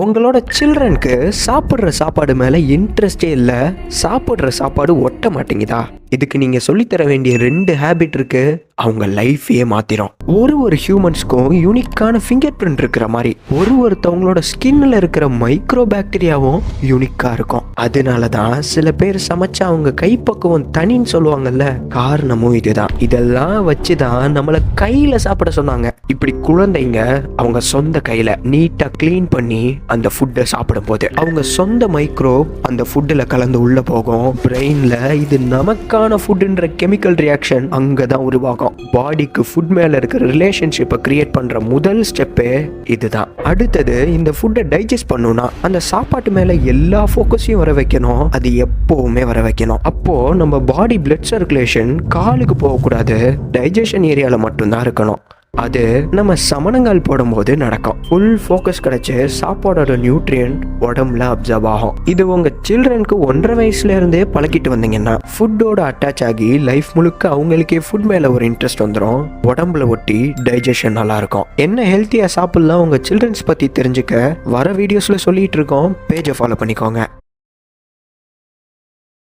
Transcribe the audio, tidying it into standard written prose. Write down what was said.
உங்களோட சில்ட்ரனுக்கு சாப்பிட்ற சாப்பாடு மேலே இன்ட்ரெஸ்டே இல்லை, சாப்பிட்ற சாப்பாடு ஒட்ட மாட்டேங்குதா? இதுக்கு நீங்கள் சொல்லித்தர வேண்டிய 2 ஹேபிட் இருக்கு. அவங்க லைஃபையே மாத்திரும். ஒரு ஹியூமன்ஸ்க்கும் யூனிக்கான ஃபிங்கர் பிரிண்ட் இருக்கிற மாதிரி ஒருத்தவங்களோட ஸ்கின்ல இருக்கிற மைக்ரோ பாக்டீரியாவும் யூனிக்கா இருக்கும். அதனால தான் சில பேர் சமைச்சா அவங்க கைப்பக்குவம் தனின்னு சொல்லுவாங்கல்ல. காரணமும் இதுதான். இதெல்லாம் வச்சுதான் நம்மளை கையில சாப்பிட சொன்னாங்க. இப்படி குழந்தைங்க அவங்க சொந்த கையில நீட்டா கிளீன் பண்ணி அந்த ஃபுட்டை சாப்பிடும் போது அவங்க சொந்த மைக்ரோப் அந்த ஃபுட்டில் கலந்து உள்ள போகும். பிரெயின்ல இது நமக்கான ஃபுட்ன்ற கெமிக்கல் ரியாக்ஷன் அங்கதான் உருவாகும். பாடிக்கு ஃபுட் மேல இருக்கிற ரிலேஷன்ஷிப்பை கிரியேட் பண்ற முதல் ஸ்டெப்பே இதுதான். அடுத்தது இந்த ஃபுட்டை டைஜஸ்ட் பண்ணணும்னா அந்த சாப்பாட்டு மேல எல்லா ஃபோக்கஸையும் வர வைக்கணும். அது எப்பவுமே வர வைக்கணும். அப்போ நம்ம பாடி பிளட் சர்க்குலேஷன் காலுக்கு போகக்கூடாது, டைஜஷன் ஏரியால மட்டும்தான் இருக்கணும். அது நம்ம சமணங்கால் போடும்போது நடக்கும். ஃபுல் ஃபோக்கஸ் கிடைச்சு சாப்பாடோட நியூட்ரியன்ட் உடம்புல அப்சர்வ் ஆகும். இது உங்க சில்ட்ரனுக்கு 1.5 வயசுல இருந்தே பழக்கிட்டு வந்தீங்கன்னா ஃபுட்டோட அட்டாச் ஆகி லைஃப் முழுக்க அவங்களுக்கே ஃபுட் மேல ஒரு இன்ட்ரெஸ்ட் வந்துடும். உடம்புல ஒட்டி டைஜஷன் நல்லா இருக்கும். என்ன ஹெல்த்தியா சாப்பிடலாம் உங்க சில்ட்ரன்ஸ் பத்தி தெரிஞ்சுக்க வர வீடியோஸ்ல சொல்லிட்டு இருக்கோம். பேஜை ஃபாலோ பண்ணிக்கோங்க.